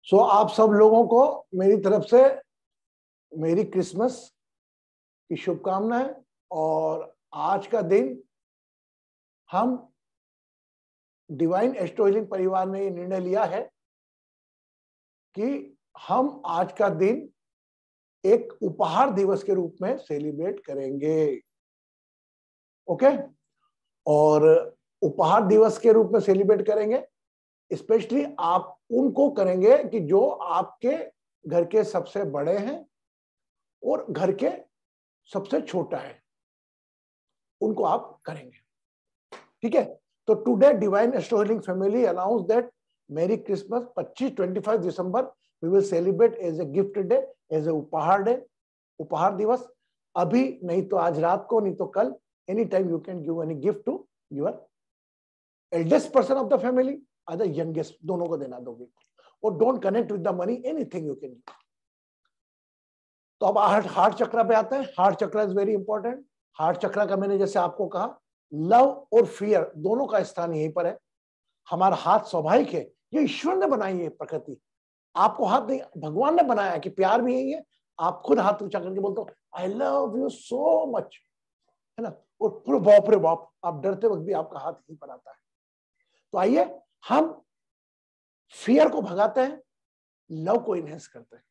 सो आप सब लोगों को मेरी तरफ से मेरी क्रिसमस की शुभकामनाएं। और आज का दिन हम डिवाइन एस्ट्रो हीलिंग परिवार ने ये निर्णय लिया है कि हम आज का दिन एक उपहार दिवस के रूप में सेलिब्रेट करेंगे। ओके, और उपहार दिवस के रूप में सेलिब्रेट करेंगे। स्पेशली आप उनको करेंगे कि जो आपके घर के सबसे बड़े हैं और घर के सबसे छोटा है, उनको आप करेंगे। ठीक है, तो today divine astro healing family announce that merry Christmas 25 December we will celebrate as a gift day, as a उपहार डे, उपहार दिवस। अभी नहीं तो आज रात को, नहीं तो कल, any time you can give any gift to your eldest person of the family, other youngest, दोनों को देना दोगे। और don't connect with the money, anything you can. तो अब हार्ट चक्र पे आते हैं। हार्ट चक्र इज वेरी इंपॉर्टेंट। हार्ट चक्र का मैंने जैसे आपको कहा, लव और फियर दोनों का स्थान यहीं पर है। हमारा हाथ स्वाभाविक है, ये ईश्वर ने बनाई है प्रकृति। आपको हाथ नहीं, भगवान ने बनाया है कि प्यार भी यही है। आप खुद हाथ ऊंचा करके बोलते हो I love you so much, है ना, और पूरे बाप रे बाप, आप डरते वक्त भी आपका हाथ यहीं पर आता है। तो आइए हम फियर को भगाते हैं, लव को इनहेंस करते हैं।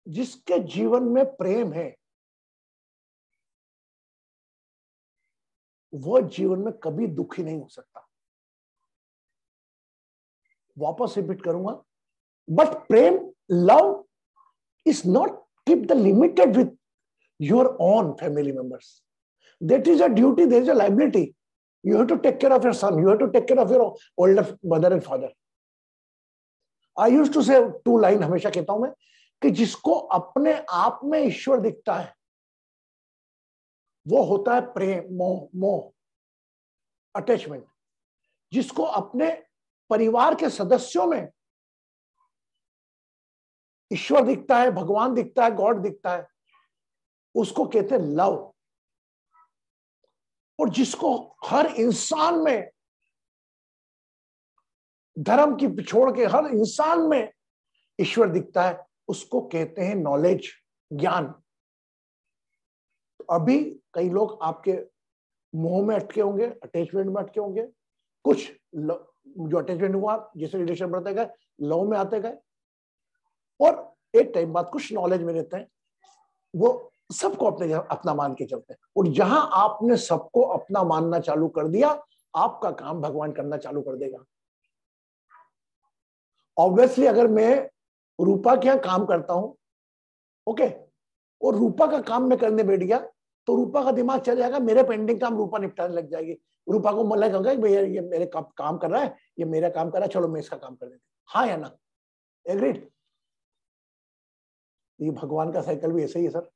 जिसके जीवन में प्रेम है वो जीवन में कभी दुखी नहीं हो सकता। वापस रिपीट करूंगा, बट प्रेम, love is not keep the limited with your own family members. That is a duty, there is a liability. You have to take care of your son, you have to take care of your older mother and father. I used to say 2 line हमेशा कहता हूं मैं कि जिसको अपने आप में ईश्वर दिखता है वो होता है प्रेम, मोह, अटैचमेंट। जिसको अपने परिवार के सदस्यों में ईश्वर दिखता है, भगवान दिखता है, गॉड दिखता है, उसको कहते हैं लव। और जिसको हर इंसान में, धर्म की छोड़ के हर इंसान में ईश्वर दिखता है, उसको कहते हैं नॉलेज, ज्ञान। तो अभी कई लोग आपके मोह में अटके होंगे, अटैचमेंट में अटके होंगे। कुछ जो अटैचमेंट हुआ, जैसे रिलेशन बढ़ते गए, लव में आते गए, और एक टाइम बाद कुछ नॉलेज में रहते हैं, वो सबको अपना मान के चलते हैं। और जहां आपने सबको अपना मानना चालू कर दिया, आपका काम भगवान करना चालू कर देगा। ऑब्वियसली अगर मैं रूपा के यहां काम करता हूं, ओके, और रूपा का काम मैं करने बैठ गया, तो रूपा का दिमाग चल जाएगा, मेरे पेंडिंग काम रूपा निपटाने लग जाएगी। रूपा को मन लगेगा भैया ये मेरे काम कर रहा है, ये मेरा काम कर रहा है, चलो मैं इसका काम कर देती हूँ। हाँ या ना? एग्रीड? ये भगवान का साइकिल भी ऐसे ही है सर।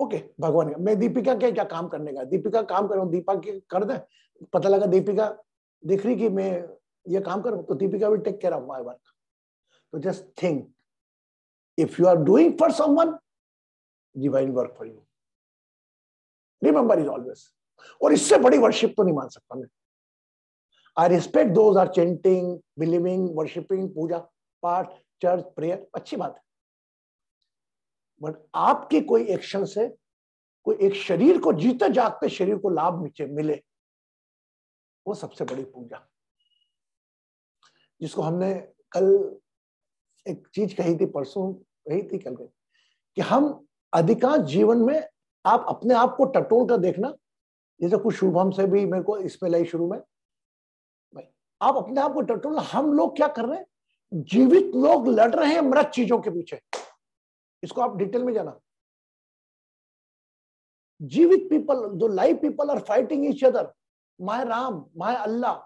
ओके, भगवान का, मैं दीपिका के क्या काम करने का, दीपिका काम करूं, दीपा के कर दे। पता लगा दीपिका देख रही कि मैं ये काम करूं, तो Deepika will take care of my work. तो just think, if you are doing for someone, divine work for you. Remember is always. और इससे बड़ी वर्शिप तो नहीं मान सकता मैं। I respect those are chanting, believing, worshipping, puja path, church, prayer, अच्छी बात है। बट आपके कोई एक्शन से कोई एक शरीर को, जीते जागते शरीर को लाभ मिले, वो सबसे बड़ी पूजा। जिसको हमने कल एक चीज कही थी, परसों कही थी, कल कही, कि हम अधिकांश जीवन में आप अपने आप को टटोल कर देखना। जैसे कुछ शुभम से भी मेरे को इसमें लाई शुरू में, भाई आप अपने आप को टटोल। हम लोग क्या कर रहे हैं? जीवित लोग लड़ रहे हैं मृत चीजों के पीछे। इसको आप डिटेल में जाना। जीवित पीपल, जो live people are fighting each other. My Ram, my Allah,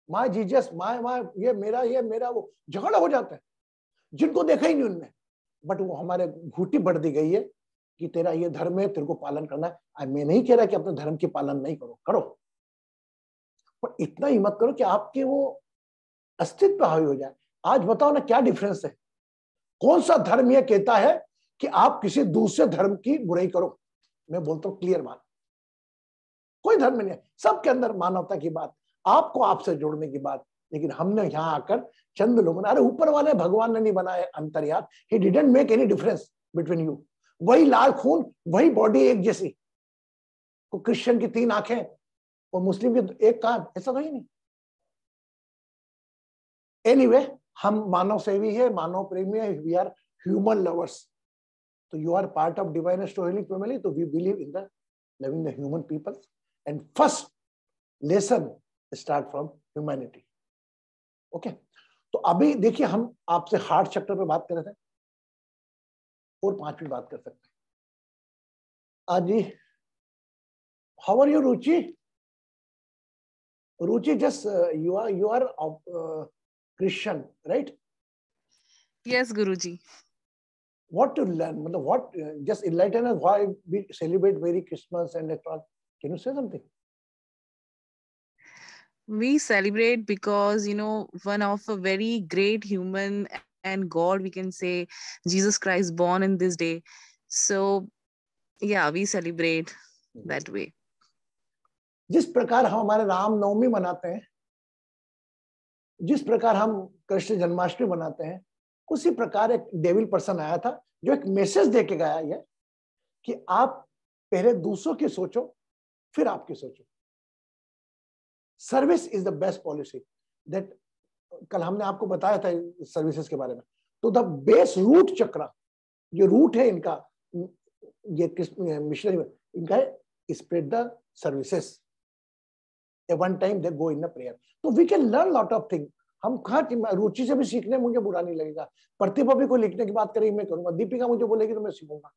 my Jesus, my ये मेरा वो, झगड़ा हो जाता है जिनको देखा ही नहीं उनने। बट वो हमारे घूटी बढ़ दी गई है कि तेरा ये धर्म है, तेरे को पालन करना है। मैं नहीं कह रहा कि अपने धर्म के पालन नहीं करो, पर इतना ही मत करो कि आपके वो अस्तित्व हावी हो जाए। आज बताओ ना, क्या डिफरेंस है? कौन सा धर्म यह कहता है कि आप किसी दूसरे धर्म की बुराई करो? मैं बोलता हूं क्लियर बात, कोई धर्म नहीं है। सबके अंदर मानवता की बात, आपको आपसे जोड़ने की बात, लेकिन हमने यहाँ आकर चंद लोगों ने, अरे ऊपर वाले भगवान ने नहीं बनाया अंतर्यात, he didn't make any difference between you, वही लाल खून वही बॉडी एक जैसी, को क्रिश्चियन की 3 आंखें और मुस्लिम की 1 कान, ऐसा तो ही नहीं। एनीवे हम मानव सेवी है, मानव प्रेमी है, वी आर ह्यूमन लवर्स, तो you are part of divine story family, तो we believe in the living the human people and first lesson start from humanity. Okay, तो अभी देखिए हम आपसे हार्ट चक्र पे बात कर रहे थे और 5 मिनट बात कर सकते हैं आज जी। How are you Ruchi? Ruchi, just you are Christian, right? Yes, Guruji. What to learn? मतलब what? Just enlighten us why we celebrate Merry Christmas and all. Can you say something? We celebrate because, one of a very great human and God, we can say, Jesus Christ born in this day. So, yeah, we celebrate that way. जिस प्रकार हम हमारे राम नवमी मनाते हैं, जिस प्रकार हम कृष्ण जन्माष्टमी मनाते हैं, उसी प्रकार एक डेविल पर्सन आया था जो एक मैसेज देके गया है कि आप पहले दूसरों की सोचो फिर आपकी सोचो। Service is the best policy. That कल हमने आपको बताया था सर्विसेज के बारे में। तो द बेस रूट चक्र, ये रूट है इनका, ये मिशनरी इनका है, spread the services. One time they go in prayer, तो we can learn lot of thing. हम कहाँ, रुचि से भी सीखने मुझे बुरा नहीं लगेगा, प्रतिभा भी कोई लिखने की बात करेगी मैं करूंगा, दीपिका मुझे बोलेगी तो मैं सीखूंगा।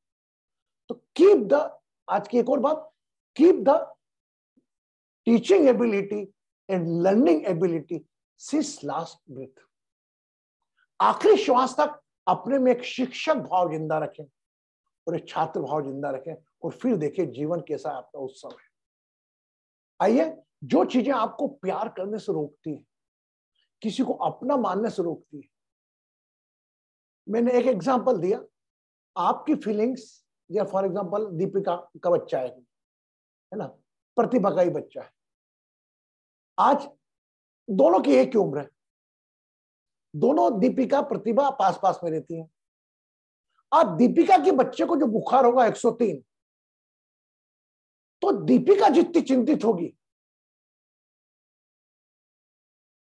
तो कीप द, आज की एक और बात, keep the teaching ability and learning ability since last breath. आखिरी श्वास तक अपने में एक शिक्षक भाव जिंदा रखें और एक छात्र भाव जिंदा रखें, और फिर देखिए जीवन कैसा है आपका उस समय। आइए, जो चीजें आपको प्यार करने से रोकती है, किसी को अपना मानने से रोकती है, मैंने एक एग्जांपल दिया, आपकी फीलिंग्स, या फॉर एग्जांपल दीपिका का बच्चा है ना, प्रतिभा का ही बच्चा है, आज दोनों की एक ही उम्र है, दोनों दीपिका प्रतिभा पास पास में रहती हैं। आज दीपिका के बच्चे को जो बुखार होगा 103, तो दीपिका जितनी चिंतित होगी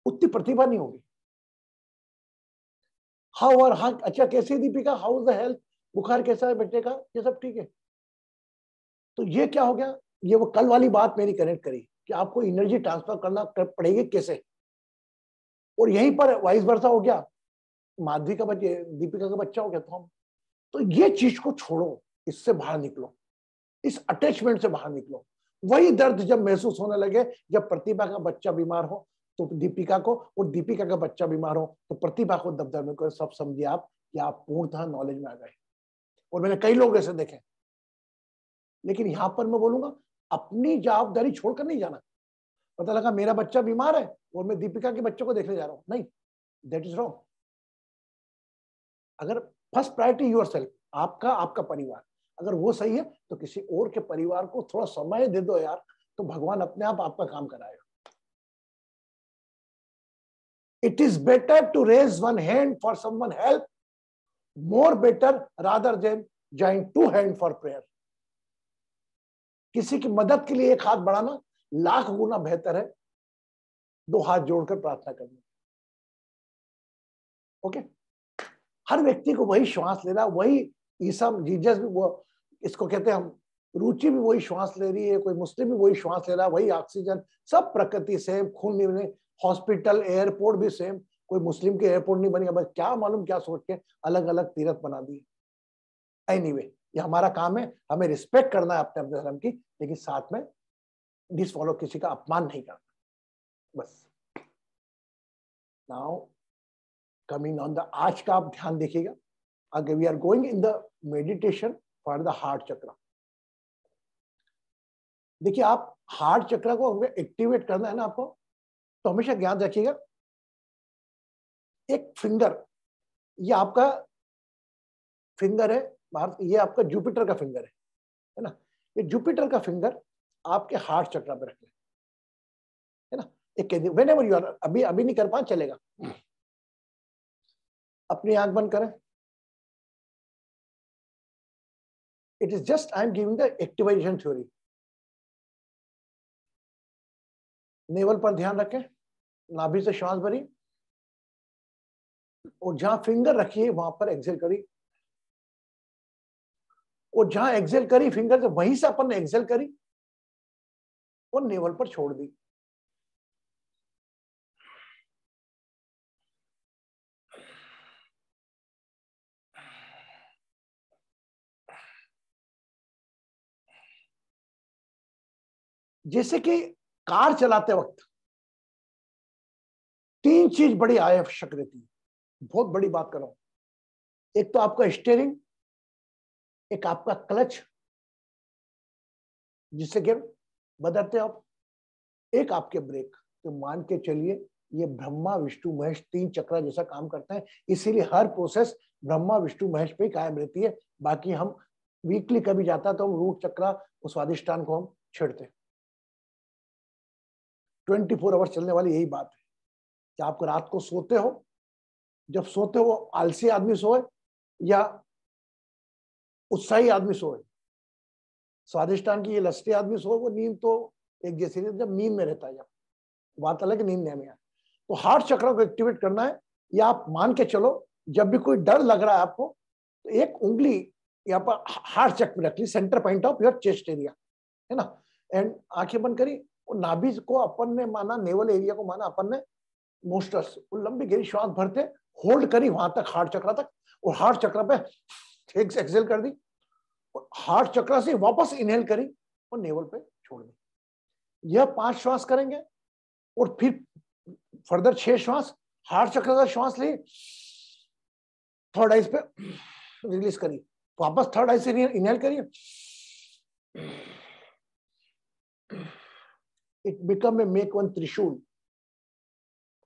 उतनी प्रतिभा नहीं होगी। अच्छा कैसी Deepika, how is the health, बुखार कैसा है बेटे का, ये सब ठीक है। तो ये क्या हो गया, ये वो कल वाली बात मेरी कनेक्ट करी कि आपको एनर्जी ट्रांसफर करना पड़ेगी कैसे, और यहीं पर वाइस वर्सा हो गया, माधवी का बच्चे दीपिका का बच्चा हो गया। तो ये चीज को छोड़ो, इससे बाहर निकलो, इस अटैचमेंट से बाहर निकलो। वही दर्द जब महसूस होने लगे जब प्रतिभा का बच्चा बीमार हो तो दीपिका को, और दीपिका का बच्चा बीमार हो तो प्रतिभा को दबदबे में, सब समझिए आप कि आप पूर्णतः नॉलेज में आ गए। और मैंने कई लोग ऐसे देखे। लेकिन यहां पर मैं बोलूंगा, अपनी जवाबदारी छोड़कर नहीं जाना। पता लगा मेरा बच्चा बीमार है और मैं दीपिका के बच्चों को देखने जा रहा हूं, नहीं, दैट इज रॉन्ग। अगर फर्स्ट प्रायोरिटी योरसेल्फ, आपका परिवार, अगर वो सही है तो किसी और के परिवार को थोड़ा समय दे दो यार, तो भगवान अपने आप आपका काम कराएगा। It is better to raise one hand for someone help, more better rather than join 2 hand for prayer. किसी की मदद के लिए एक हाथ बढ़ाना लाख गुना बेहतर है 2 हाथ जोड़कर प्रार्थना करना। ओके, हर व्यक्ति को वही श्वास लेना, वही ईसा जीसस भी वो, इसको कहते हैं हम, रुचि भी वही श्वास ले रही है, कोई मुस्लिम भी वही श्वास ले रहा है, वही ऑक्सीजन, सब प्रकृति सेम, खून नहीं, हॉस्पिटल एयरपोर्ट भी सेम, कोई मुस्लिम के एयरपोर्ट नहीं बनेगा, बस क्या मालूम क्या सोच के अलग अलग तीर्थ बना दिए। एनीवे, ये हमारा काम है, हमें रिस्पेक्ट करना है अपने अपने धर्म की, लेकिन साथ में डिसफॉलो, किसी का अपमान नहीं करना, बस। नाउ कमिंग ऑन द, आज का आप ध्यान देखिएगा, अगर we are going in the meditation for the heart chakra. देखिए, आप हार्ट चक्र को एक्टिवेट करना है ना आपको, तो हमेशा याद रखिएगा, एक फिंगर, ये आपका फिंगर है, ये आपका जुपिटर का फिंगर है ना, ये जुपिटर का फिंगर आपके हार्ट चक्र पे रख लें, है ना। whenever you are, अभी नहीं कर पाए चलेगा। अपनी आंख बंद करें। It is just I am giving the activation theory. Naval पर ध्यान रखें, नाभि से श्वास भरी और जहां फिंगर रखिए वहां पर एक्सेल करी, और जहां एक्सेल करी फिंगर से वहीं से अपन ने एक्सेल करी और नेवल पर छोड़ दी। जैसे कि कार चलाते वक्त 3 चीज बड़ी आवश्यक रहती है, बहुत बड़ी बात कर रहा हूं। एक तो आपका स्टीयरिंग, एक आपका क्लच जिससे गियर बदलते हो आप, एक आपके ब्रेक। तो मान के चलिए ये ब्रह्मा विष्णु महेश 3 चक्र जैसा काम करते हैं, इसीलिए हर प्रोसेस ब्रह्मा विष्णु महेश पे कायम रहती है। बाकी हम वीकली कभी जाता है तो हम रूट चक्र और स्वादिष्टान को हम छेड़ते हैं। 24 आवर्स चलने वाली यही बात है कि आप रात को सोते हो, जब सोते हो आलसी आदमी सोए या उत्साही आदमी सोए, स्वादिष्टान की ये लस्टी आदमी सोए, वो नींद तो एक जैसी नहीं, जब नींद में रहता है, जब बात अलग है नींद में आए। तो हार्ट चक्र को एक्टिवेट करना है, या आप मान के चलो जब भी कोई डर लग रहा है आपको तो एक उंगली यहाँ पर हार्ट चक्र में रख ली, centre point of your chest area, है ना, एंड आंखें बंद करी और नाभि को अपन ने माना, नेवल एरिया को माना अपन ने मोस्टर्स, लंबी गहरी श्वास भरते होल्ड करी वहां तक हार्ट चक्र तक, और हार्ट चक्र पे एक्सेल कर दी, और हार्ट चक्र से वापस इनहेल करी और नेवल पे छोड़ दी। यह 5 श्वास करेंगे और फिर फर्दर 6 श्वास हार्ट चक्र का श्वास ली, थर्ड आइज पे रिलीज करी, वापस थर्ड आइज से इनहेल करिए, it become a make one त्रिशूल।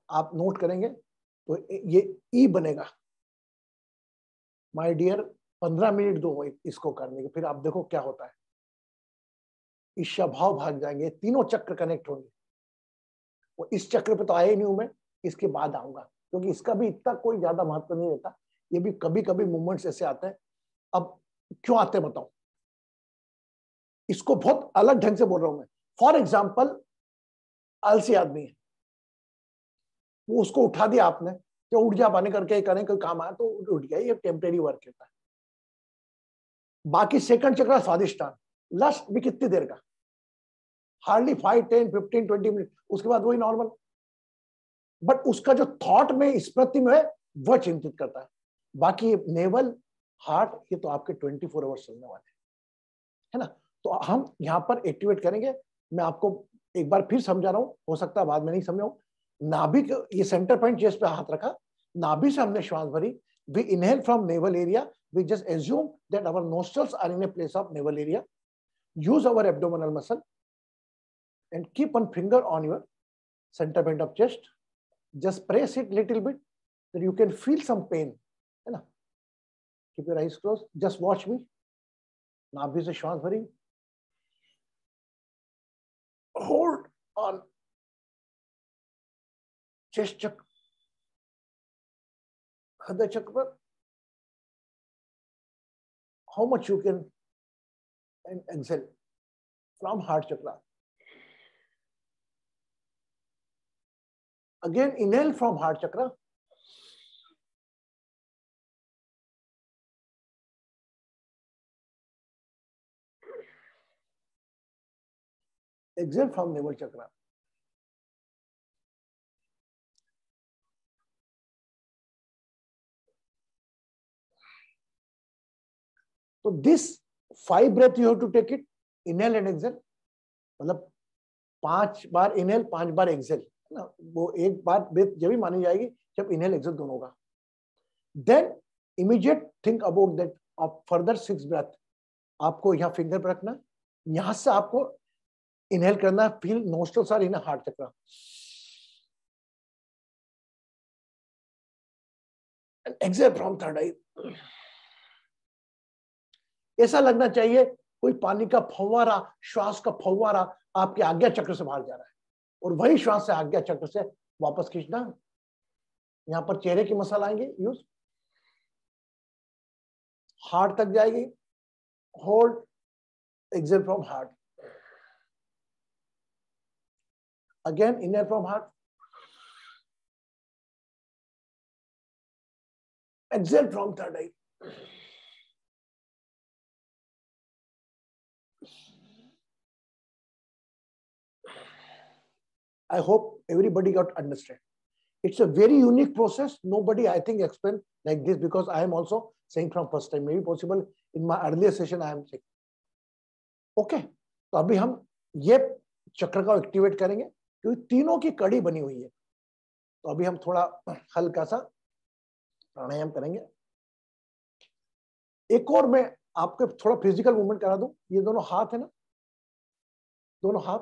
आप नोट करेंगे तो ये ई बनेगा। माय डियर 15 मिनट दो इसको करने के, फिर आप देखो क्या होता है। ईर्ष्या भाव भाग जाएंगे, तीनों चक्र कनेक्ट होंगे। और इस चक्र पे तो आया ही नहीं हूं मैं, इसके बाद आऊंगा, क्योंकि इसका भी इतना कोई ज्यादा महत्व नहीं रहता। ये भी कभी कभी मूवमेंट्स ऐसे आते हैं। अब क्यों आते हैं बताओ, इसको बहुत अलग ढंग से बोल रहा हूं मैं। फॉर एग्जाम्पल आलसी आदमी है, वो उसको उठा दिया आपने, जो उठ जा पाने करके करें कोई काम आया तो उठ गया, ये टेम्परेरी वर्क रहता है। बाकी सेकंड चक्र स्वादिष्टान, लस्ट भी कितनी देर का, हार्डली 5, 10, 15, 20 मिनट, उसके बाद वही नॉर्मल। बट उसका जो थॉट में स्मृति में है वह चिंतित करता है। बाकी नेवल हार्ट ये तो आपके 24 आवर्स चलने वाले है ना। तो हम यहाँ पर एक्टिवेट करेंगे। मैं आपको एक बार फिर समझा रहा हूं, हो सकता है बाद में नहीं समझाऊं। नाभि, ये सेंटर पॉइंट चेस्ट पे हाथ रखा, नाभि से हमने श्वास भरी, we inhale from navel area, we just assume that our nostrils are in a place of navel area, use our abdominal muscle and keep one finger on your center point of chest, just press it little bit that you can feel some pain, है ना। keep your eyes closed, just watch me। नाभि से श्वास भरी, hold on chest चक्र, हृदय चक्र पर, how much you can, and exhale from heart chakra। Again inhale from heart chakra, exhale from navel chakra। तो this 5 breath you have to take it, inhale and exhale, मतलब 5 बार inhale 5 बार Excel है ना। वो एक बार ब्रेथ जब भी मानी जाएगी जब इनहेल एक्सेल दोनों होगा। Then immediate think about that of further 6 breath, आपको यहाँ फिंगर पर रखना, यहां से आपको इनहेल करना, feel nostrils are in heart chakra, exhale from third eye. ऐसा लगना चाहिए कोई पानी का फव्वारा, श्वास का फव्वारा आपके आज्ञा चक्र से बाहर जा रहा है और वही श्वास से आज्ञा चक्र से वापस खींचना। यहां पर चेहरे की मसल आएंगे, यूज, हार्ट तक जाएगी, hold, exhale from heart, again inhale from heart, exhale from third eye. I hope everybody got understand. It's a very unique process. Nobody, I think, explained like this because I am also saying from first time. Maybe possible in my earlier session I am saying. Okay, तो अभी हम ये चक्र का activate करेंगे क्योंकि तीनों की कड़ी बनी हुई है। तो अभी हम थोड़ा हल्का सा प्राणायाम करेंगे। एक और मैं आपको थोड़ा फिजिकल मूवमेंट करा दूं। ये दोनों हाथ है ना, दोनों हाथ,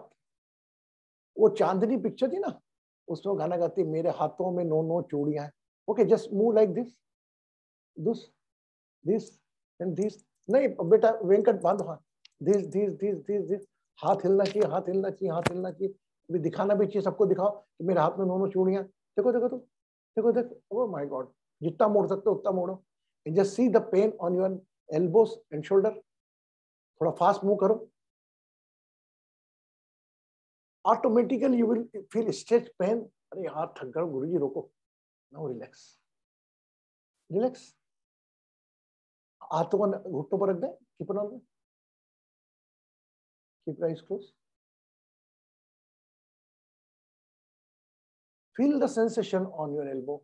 वो चांदनी पिक्चर थी ना, उसमें गाना गाती, मेरे हाथों में 9 चूड़ियां हैं। Okay, just move like this, this, this and this. नहीं बेटा वेंकट बांधो हाथ, this this this this this. हाथ हिलना चाहिए, हाथ हिलना चाहिए, हाथ हिलना चाहिए। अभी दिखाना भी चाहिए, सबको दिखाओ कि मेरे हाथ में 9 चूड़ियां। देखो देखो तो, देखो देखो, ओह माय गॉड, जितना मोड़ सकते हो उतना मोड़ो। And just see the pain on your elbows and shoulder. थोड़ा फास्ट मूव करो, automatically you will feel stretch pain. अरे यार थक गया गुरुजी, रोको। Now relax, relax. हाथों को घुटनों पर रख दें, keep it on, keep your eyes close. Feel the sensation on your elbow.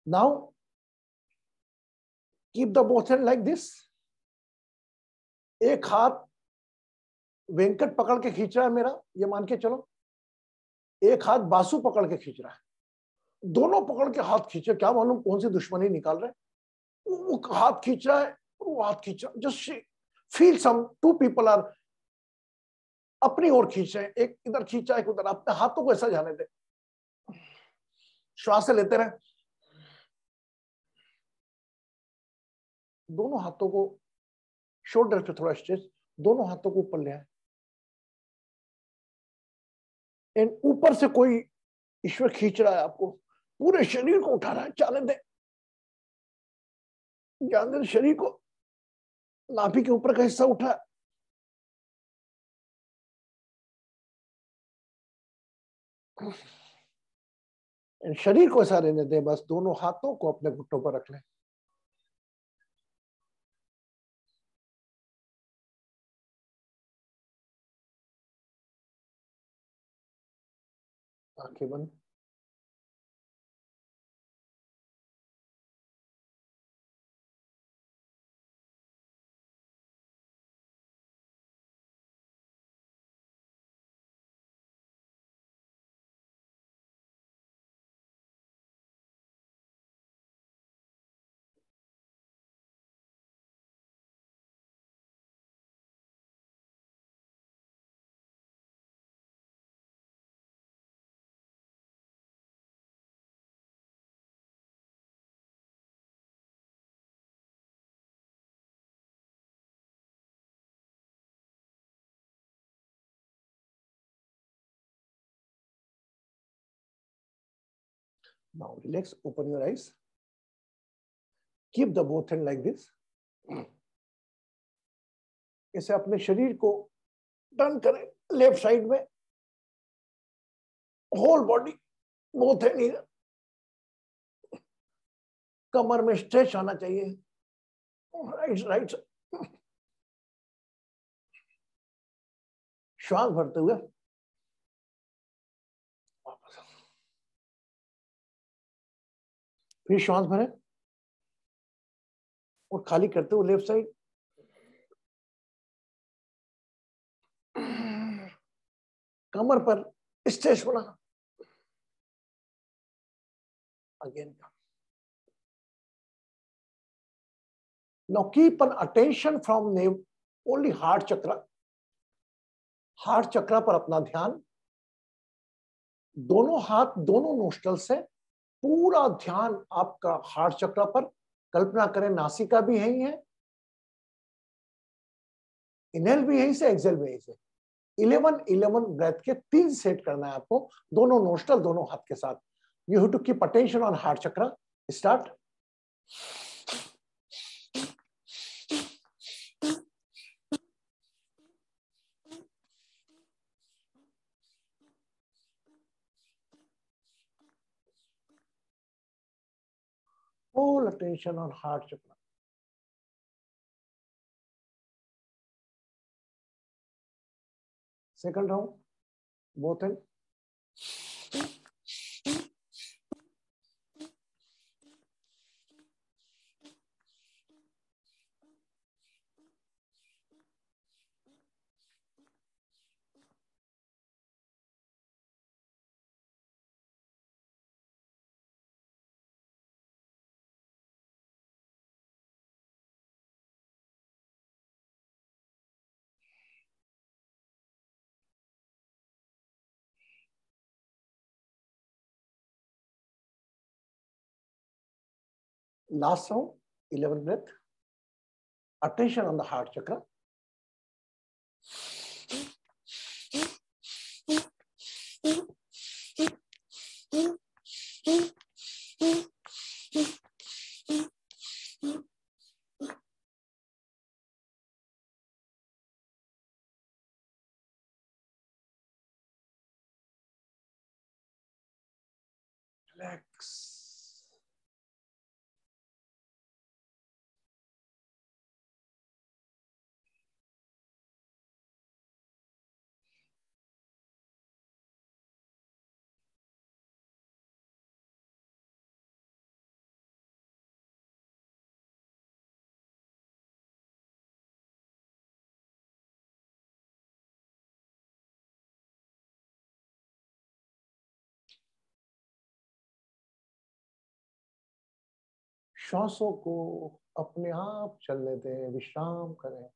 Now, keep the both hand like this. एक हाथ वेंकट पकड़ के खींच रहा है मेरा, ये मान के चलो। एक हाथ बासु पकड़ के खींच रहा है। दोनों पकड़ के हाथ खींचे, क्या मालूम कौन सी दुश्मनी निकाल रहे हैं। वो हाथ खींच रहा है, वो हाथ खींच रहा है। Just feel some two people are अपनी ओर खींच रहे हैं, एक इधर खींचा एक उधर। अपने हाथों को ऐसा जाने दे, श्वास लेते रहे। दोनों हाथों को शोल्डर पे थोड़ा स्ट्रेच, दोनों हाथों को ऊपर ले आए। एंड ऊपर से कोई ईश्वर खींच रहा है आपको, पूरे शरीर को उठा रहा है। चलने दे, ध्यान दे शरीर को, नाभि के ऊपर का हिस्सा उठा। शरीर को ऐसा रहने दे, बस दोनों हाथों को अपने घुटनों पर रख लें। आंखें बंद। Now relax, open your eyes. Keep the both hand like this. ऐसे अपने शरीर को टर्न करें लेफ्ट साइड में, होल बॉडी, बोथ हैंड। कमर में स्ट्रेच आना चाहिए, राइट राइट। श्वास भरते हुए वापस, फिर श्वास भरें और खाली करते हुए लेफ्ट साइड। कमर पर स्ट्रेच बनाना, again. Now keep an attention from only heart chakra. Heart chakra पर अपना ध्यान। दोनों हाथ दोनों नोस्ट्रल से, पूरा ध्यान आपका हार्ट चक्र पर। कल्पना करें नासिका भी यही है, इनहेल भी यहीं से, एक्सेल भी यहीं से। 11 ब्रेथ के 3 सेट करना है आपको, दोनों नोस्ट्रल, दोनों हाथ के साथ। You have to keep attention on heart chakra. Start. Full attention on heart chakra. Second round, both in. Last round, 11 breath. Attention on the heart chakra. Relax. श्वासों को अपने आप चलने दें, विश्राम करें।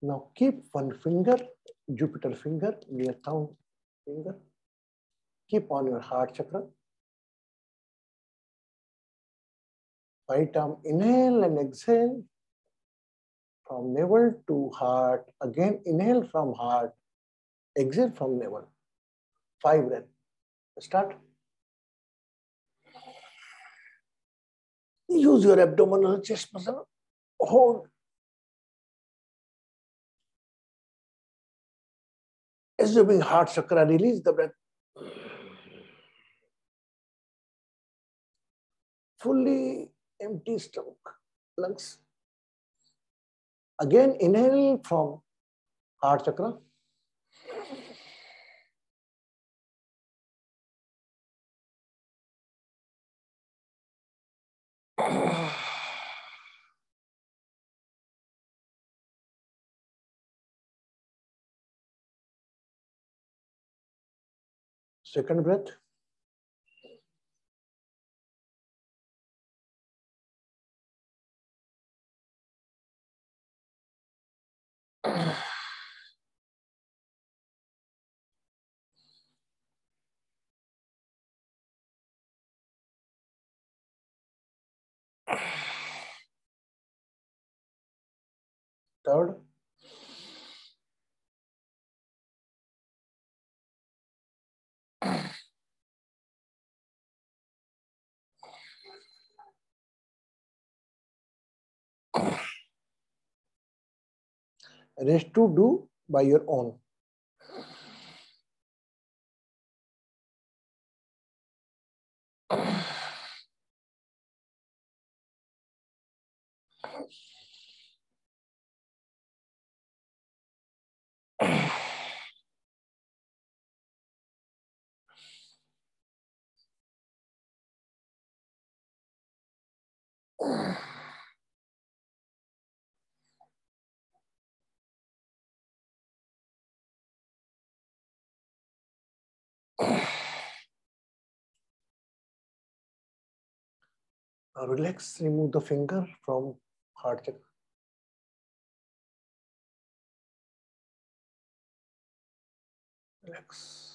Now keep one finger, Jupiter finger, near thumb finger. Keep on your heart chakra. Right arm, inhale and exhale from navel to heart. Again, inhale from heart, exhale from navel. 5 breaths. Start. Use your abdominal chest muscle. Hold. Assuming heart chakra, release the breath. Fully empty stomach, lungs. Again, inhale from heart chakra. Second breath. Third, rest to do by your own. Now relax, remove the finger from heart chakra. Relax.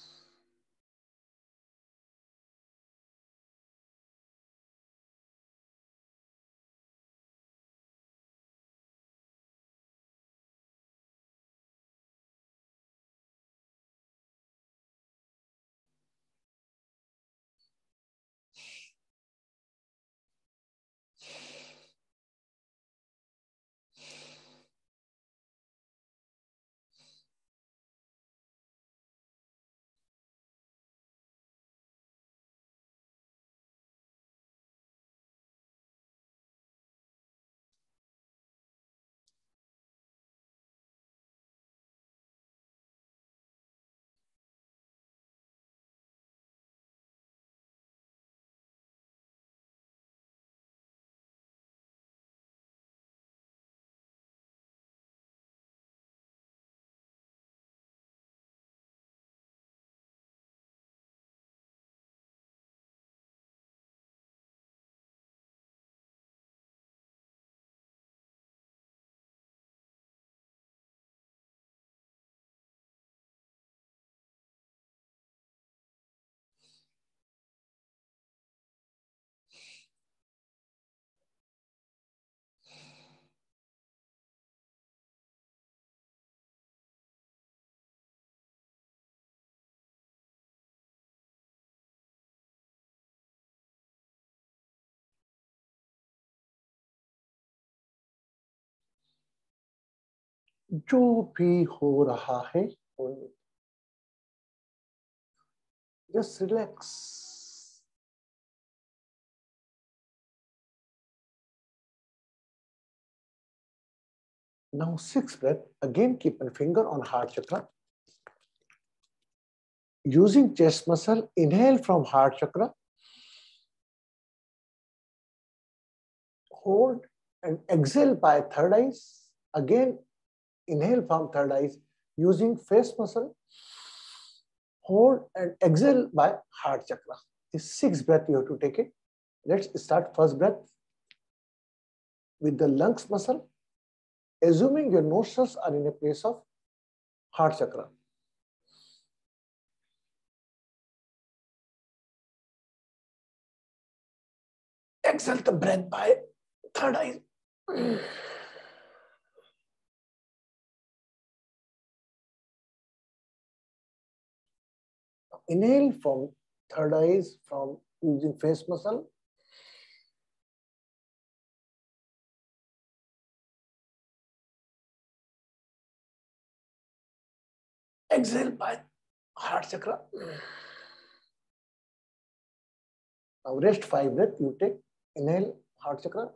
जो भी हो रहा है, just relax. Now 6th breath, again keep a finger on heart chakra. Using chest muscle, inhale from heart chakra. Hold and exhale by third eyes. Again, inhale from third eyes using face muscle. Hold and exhale by heart chakra. This 6th breath you have to take it. Let's start first breath with the lungs muscle. Assuming your nostrils are in a place of heart chakra. Exhale the breath by third eye. Inhale from third eyes from using face muscle. Exhale by heart chakra. Now rest 5 breath. You take inhale heart chakra.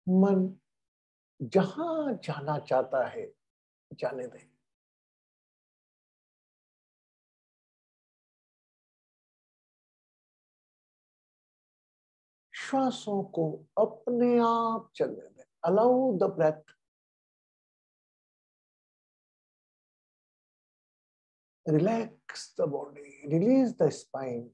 मन जहां जाना चाहता है जाने दें। श्वासों को अपने आप चलने दें। Allow the breath, relax the body, release the spine.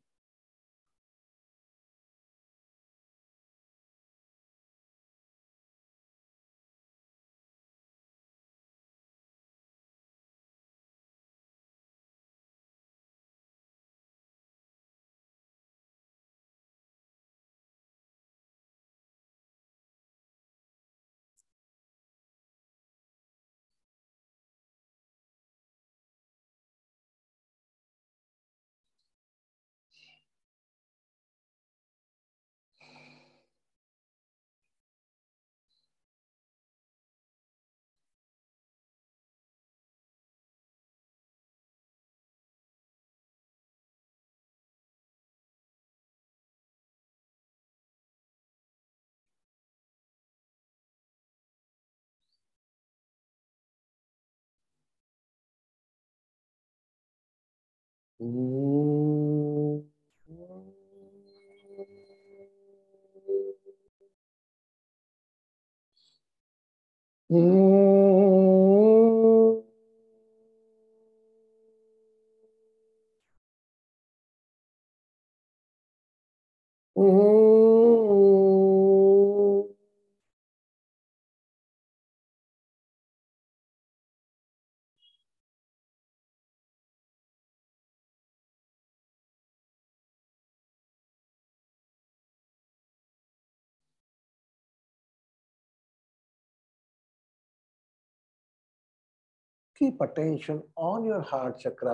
Keep attention on your heart chakra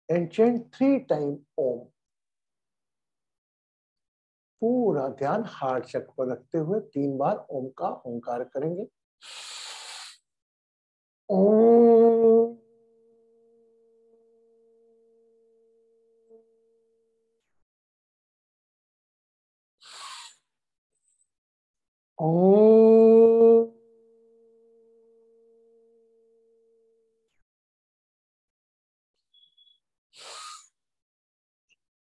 and chant 3 times Om. पूरा ध्यान हार्ट चक्र पर रखते हुए 3 बार ओम का ओंकार करेंगे। Om Om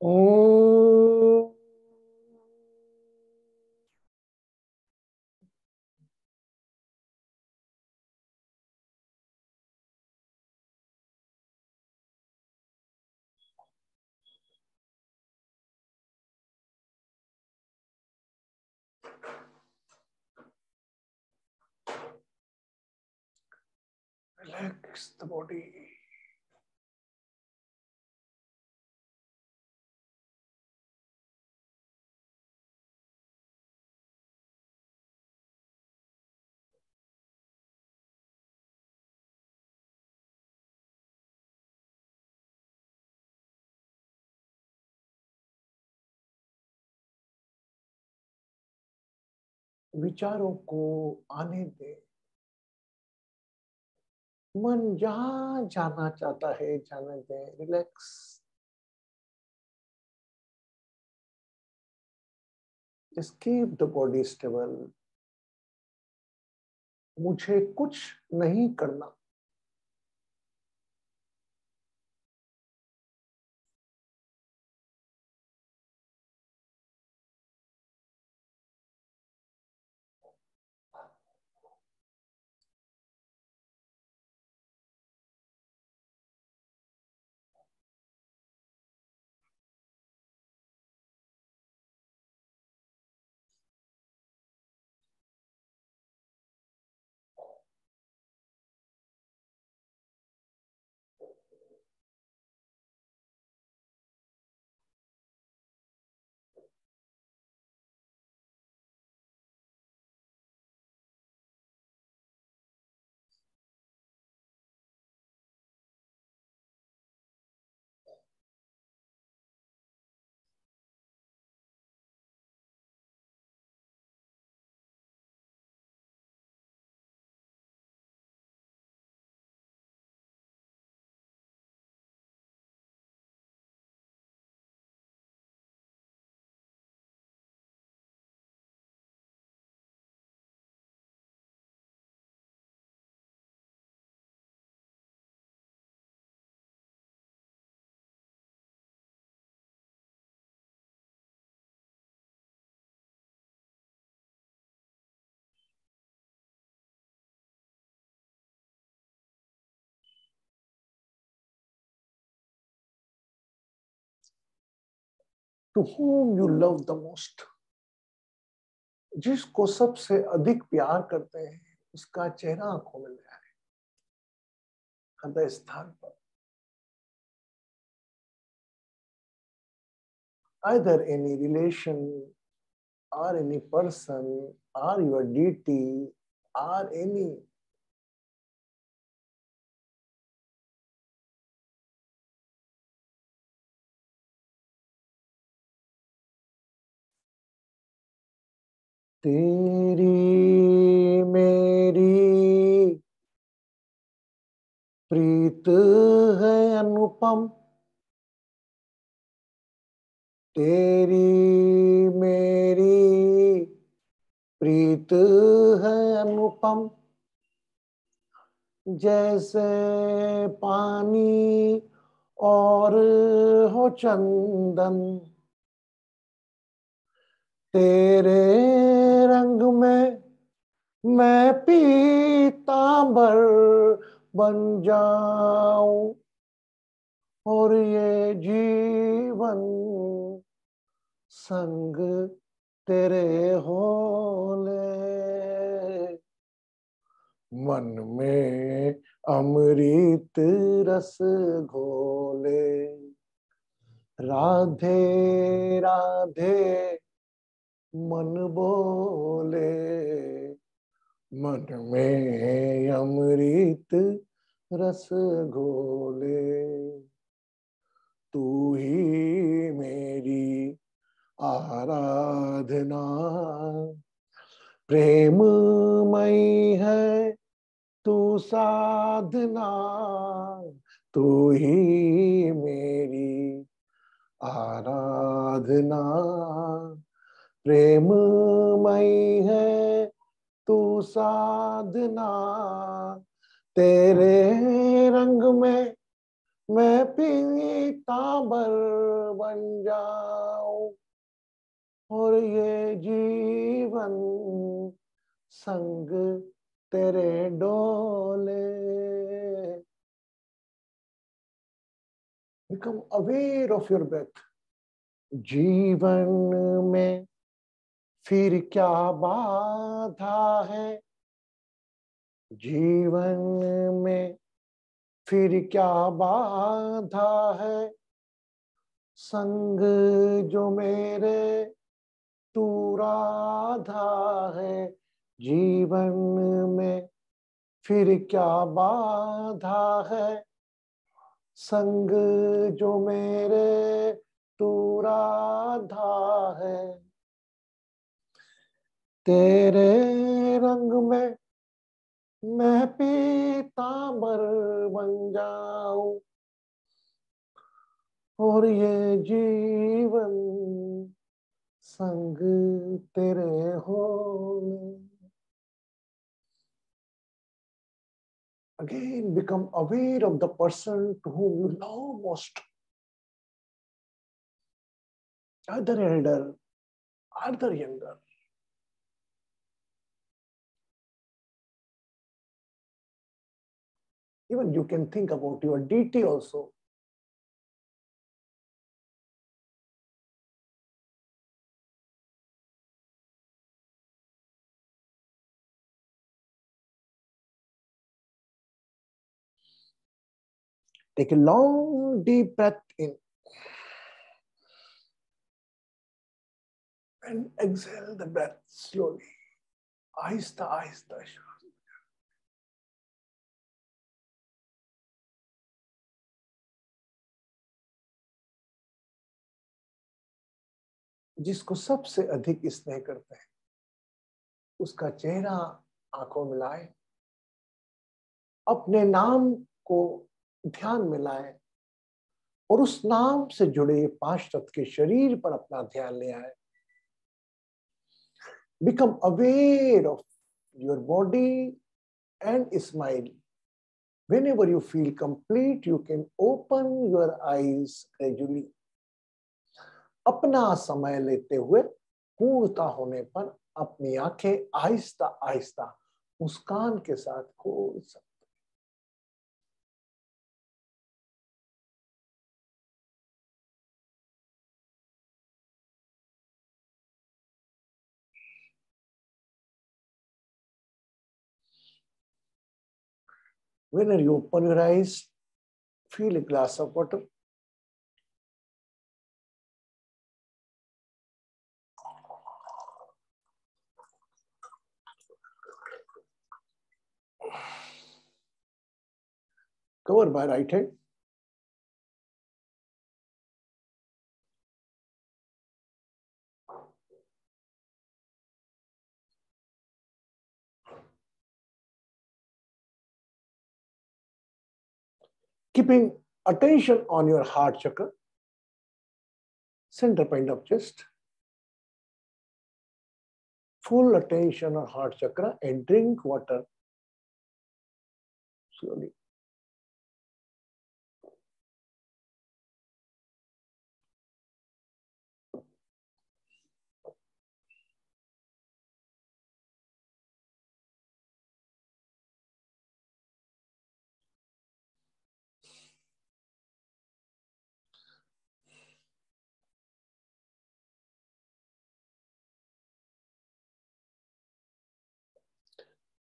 Om Relax the body. विचारों को आने दे। मन जहां जाना चाहता है जाने दे। Relax. Just keep the body stable. मुझे कुछ नहीं करना। To whom you love the most, जिसको सबसे अधिक प्यार करते हैं, उसका चेहरा आंखों में ले आए, हृदय स्थान पर। Either any relation or any person or your deity or any तेरी मेरी प्रीत है अनुपम, तेरी मेरी प्रीत है अनुपम, जैसे पानी और हो चंदन, तेरे रंग में मैं पीतांबर बन जाऊं और ये जीवन संग तेरे होले, मन में अमृत रस घोले, राधे राधे मन बोले, मन में अमृत रस घोले, तू ही मेरी आराधना, प्रेममयी है तू साधना, तू ही मेरी आराधना, प्रेममयी है तू साधना, तेरे रंग में मैं पीतांबर बन जाऊं और ये जीवन संग तेरे डोले। Become aware of your breath. जीवन में फिर क्या बाधा है, जीवन में फिर क्या बाधा है, संग जो मेरे तू राधा है, जीवन में फिर क्या बाधा है, संग जो मेरे तू राधा है, तेरे रंग में मैं पीतांबर बन जाऊं और ये जीवन संग तेरे हो. Again, become aware of the person to whom you love most, either elder, either younger. Even you can think about your deity also. Take a long, deep breath in and exhale the breath slowly. Ahista, ahista. जिसको सबसे अधिक स्नेह करते हैं उसका चेहरा आंखों में लाए, अपने नाम को ध्यान में लाए और उस नाम से जुड़े 5 तत्व के शरीर पर अपना ध्यान ले आए. Become aware of your body and smile. Whenever you feel complete, you can open your eyes gradually. अपना समय लेते हुए पूर्णता होने पर अपनी आंखें आहिस्ता आहिस्ता मुस्कान के साथ खोल सकते. Whenever you open your eyes, feel a glass of water. Cover by right hand. Keeping attention on your heart chakra, center point of chest. Full attention on heart chakra and drink water slowly.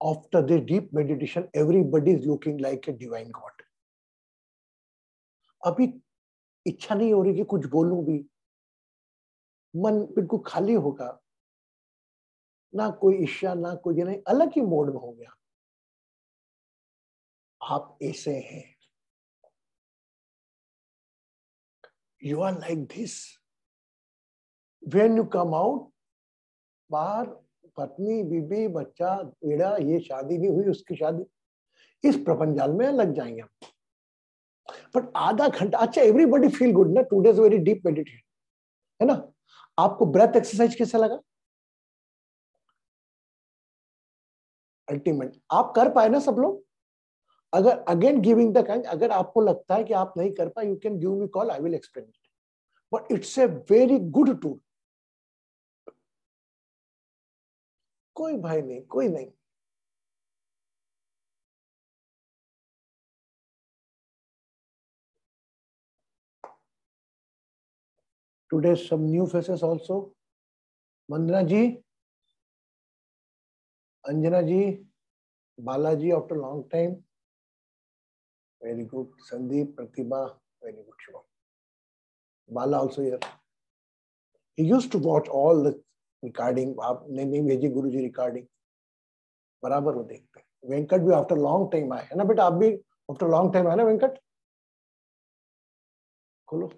After the deep meditation, everybody is looking like a divine God. अभी इच्छा नहीं हो रही कि कुछ बोलूं भी, मन बिल्कुल खाली होगा, ना कोई ईर्ष्या ना कोई नहीं, अलग ही मोड में हो गया. आप ऐसे हैं. You are like this. When you come out, बाहर पत्नी बीबी बच्चा बेड़ा, ये शादी नहीं हुई उसकी शादी, इस प्रपंच जाल में लग जाएंगे हम. बट आधा घंटा, अच्छा एवरीबॉडी फील गुड ना, 2 days वेरी डीप मेडिटेशन है ना. आपको ब्रेथ एक्सरसाइज कैसा लगा? अल्टीमेट. आप कर पाए ना सब लोग? अगर अगेन गिविंग द काइंड, अगर आपको लगता है कि आप नहीं कर पाए, you can give me call, I will explain it. But it's a very good tool. कोई भय नहीं, कोई नहीं. Today some new faces also. Mandana ji, Anjana ji, Balaji after long time. Very good. Sandeep, Pratibha, very good. Shubham. Bala also here. He used to watch all the recording. आपने नहीं भेजी गुरुजी recording. बराबर वो देखते हैं. वेंकट भी after long time आए है ना बेटा, आप भी after long time आए ना वेंकट? खोलो.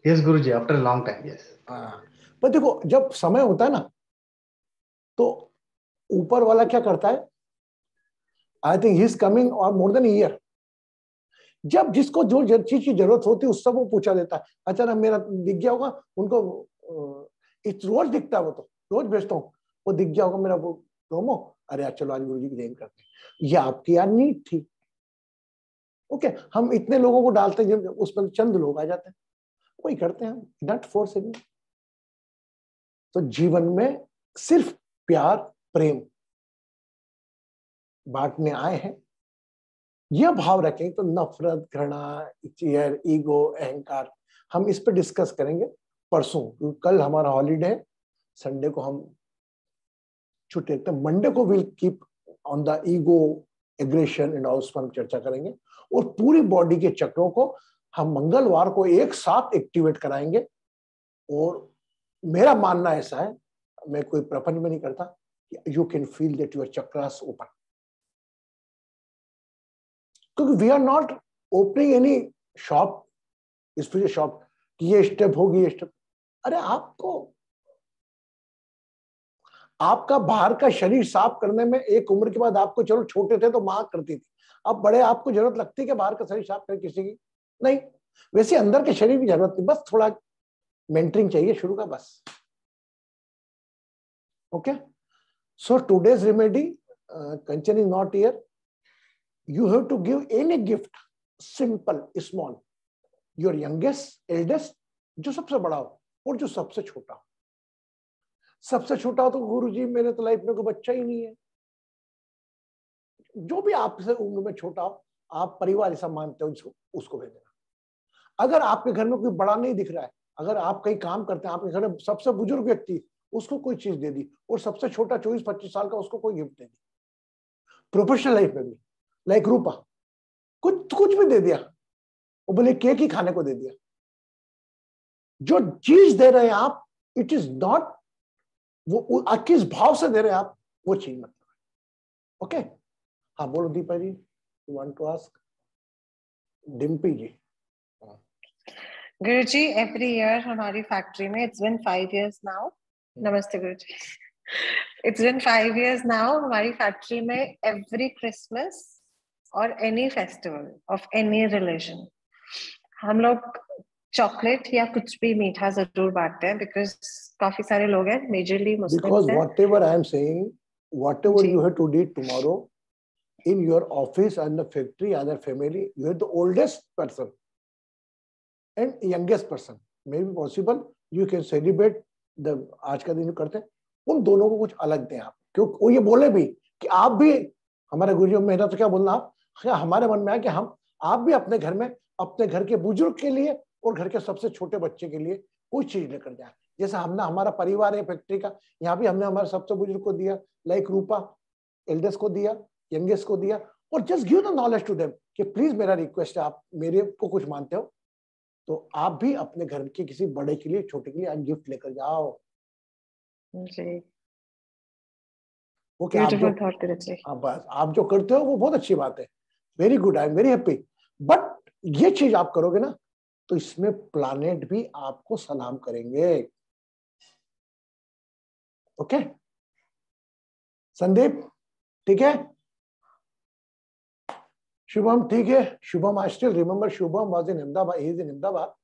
Yes, Guruji, after a long time, yes. हाँ, पर देखो जब समय होता है ना तो ऊपर वाला क्या करता है, I think he is coming और मोर देन ईयर, जब जिसको जो चीज की जरूरत होती है उस सब वो पूछा देता है। अचानक मेरा दिख गया होगा उनको, रोज दिखता है, वो तो रोज भेजता हूँ, वो दिख गया होगा मेरा वो प्रोमो, अरे यार चलो आज गुरु जी की जयंती करते हैं, ये आपकी यार नीड थी। ओके, हम इतने लोगों को डालते हैं उसमें चंद लोग आ जाते हैं, वही करते हैं हम, नॉट फोर्सिंग। तो जीवन में सिर्फ प्यार प्रेम बांटने आए हैं, यह भाव रखें तो नफरत, घृणा, चीयर, ईगो, अहंकार, हम इस पे डिस्कस करेंगे परसों, क्योंकि कल हमारा हॉलीडे है, संडे को हम छुट्टी रखते हैं, मंडे को will keep on the ego, aggression and उस पर हम चर्चा करेंगे, और पूरी बॉडी के चक्रों को हम मंगलवार को एक साथ एक्टिवेट कराएंगे। और मेरा मानना ऐसा है, मैं कोई प्रपंच में नहीं करता, you can feel that your chakras open, क्योंकि we are not opening any shop, spiritual shop, कि ये स्टेप होगी, ये स्टेप। अरे आपका बाहर का शरीर साफ करने में एक उम्र के बाद, आपको चलो छोटे थे तो मां करती थी, अब बड़े आपको जरूरत लगती है कि बाहर का शरीर साफ करे किसी की नहीं, वैसे अंदर के शरीर की जरूरत नहीं, बस थोड़ा मेंटरिंग चाहिए शुरू का, बस। Okay, so today's remedy, Kanchan is not here, you have to give any gift, simple, small, your youngest, eldest, जो सबसे बड़ा हो और जो सबसे छोटा हो। सबसे छोटा हो तो गुरुजी मेरे तो लाइफ में कोई बच्चा ही नहीं है, जो भी आपसे उम्र में छोटा हो, आप परिवार ऐसा मानते हो उसको भेज देना। अगर आपके घर में कोई बड़ा नहीं दिख रहा है, अगर आप कहीं काम करते हैं, आपके घर में सबसे बुजुर्ग व्यक्ति, उसको कोई चीज दे दी, और सबसे छोटा 24-25 साल का, उसको कोई गिफ्ट दे दी। प्रोफेशनल लाइफ में भी लाइक रूपा, कुछ भी दे दिया, वो बोले केक ही खाने को दे दिया। जो चीज दे रहे हैं आप, इट इज नॉट, वो किस भाव से दे रहे हैं आप, वो चीज मतलब है। ओके, हाँ बोलो Deepa ji, you want to ask? Dimpy ji. Guruji, every year हमारी फैक्ट्री में, इट्स बिन 5 years नाउ, नमस्ते Guruji, it's been 5 years now, हमारी फैक्ट्री में एवरी क्रिसमस और any festival of any religion हम लोग चॉकलेट या कुछ भी मीठा जरूर बांटते हैं, बिकॉज काफी सारे लोग हैं मेजरली मुस्लिम्स हैं। Whatever I am saying, whatever you have to do tomorrow in your office and the factory, other family, you are the oldest person and youngest person, may be possible you can celebrate the, आज का दिन करते हैं, उन दोनों को कुछ अलग दें आप, क्योंकि वो ये बोले भी कि आप भी, हमारे गुरुजी मेरा तो क्या बोलना, आप हमारे मन में है कि हम, आप भी अपने घर में, अपने घर के बुजुर्ग के लिए और घर के सबसे छोटे बच्चे के लिए कोई चीज लेकर जाए। जैसे हमने, हमारा परिवार है फैक्ट्री का, यहाँ भी हमने हमारे सबसे बुजुर्ग को दिया, लाइक रूपा एल्डेस्ट को दिया, यंगेस्ट को दिया, और just give the knowledge to them कि प्लीज मेरा रिक्वेस्ट है, आप मेरे को कुछ मानते हो तो आप भी अपने घर के किसी बड़े के लिए, छोटे के लिए आज गिफ्ट लेकर जाओ। जी, ओके, आप जो करते हो वो बहुत अच्छी बात है, very good, I am very happy, but ये चीज आप करोगे ना तो इसमें प्लैनेट भी आपको सलाम करेंगे। ओके संदीप, ठीक है, शुभम ठीक है, Shubham, I still remember Shubham was in Ahmedabad, he is in Ahmedabad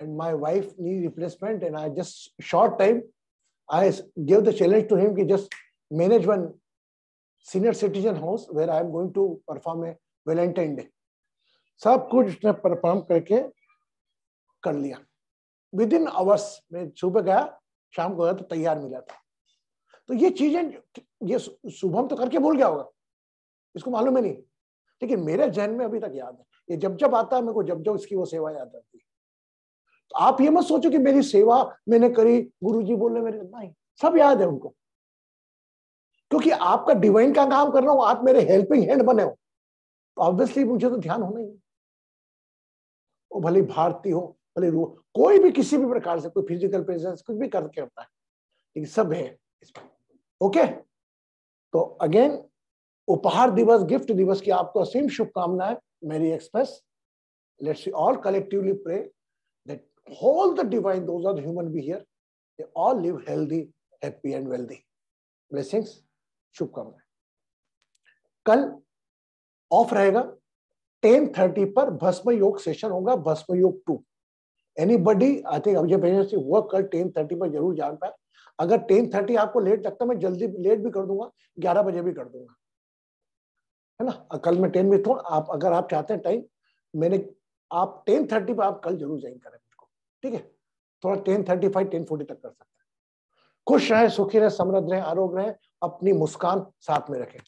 and my wife need replacement, and I just short time I gave the challenge to him कि just manage one senior citizen house where I am going to perform a Valentine Day। सब कुछ उसने perform करके कर लिया with in hours. मैं सुबह गया, शाम को गया तो तैयार मिला था। तो ये चीजें, ये शुभम तो करके भूल गया होगा, इसको मालूम है नहीं, लेकिन मेरे जहन में अभी तक याद है। ये जब जब आता है मेरे को, जब जब इसकी वो सेवा याद आती है। तो आप ये मत सोचो कि मेरी सेवा मैंने करी, गुरुजी बोले मेरे, नहीं, सब याद है उनको, क्योंकि आपका डिवाइन का काम कर रहा हूं, आप मेरे हेल्पिंग हैंड बने हो, तो ऑब्वियसली मुझे तो ध्यान होना ही है। वो भले भारतीय हो, भले रू, कोई भी किसी भी प्रकार से कोई फिजिकल प्रेजेंस कुछ भी करके होता है, लेकिन सब है इसमें। ओके, तो अगेन उपहार दिवस, गिफ्ट दिवस की आपको असीम शुभकामनाएं, मेरी express. Let's we all collectively pray that all the divine, those are the human beings here, they all live healthy, happy and wealthy. Blessings, शुभकामनाएं. कल ऑफ रहेगा 10:30 पर भस्म योग सेशन होगा, भस्म योग 2. एनीबडी आई थिंक अभी पेरेंट्स वो कल 10:30 पर जरूर जान पाए. अगर 10:30 आपको लेट लगता है, मैं जल्दी लेट भी कर दूंगा, 11 बजे भी कर दूंगा, है ना. कल मैं 10 में थोड़ा, आप अगर आप चाहते हैं टाइम, मैंने आप 10:30 पर आप कल जरूर ज्वाइन करें मुझको, ठीक है. थोड़ा 10:35 10:40 तक कर सकते हैं. खुश रहे, सुखी रहे, समृद्ध रहे, आरोग्य रहे, अपनी मुस्कान साथ में रखें.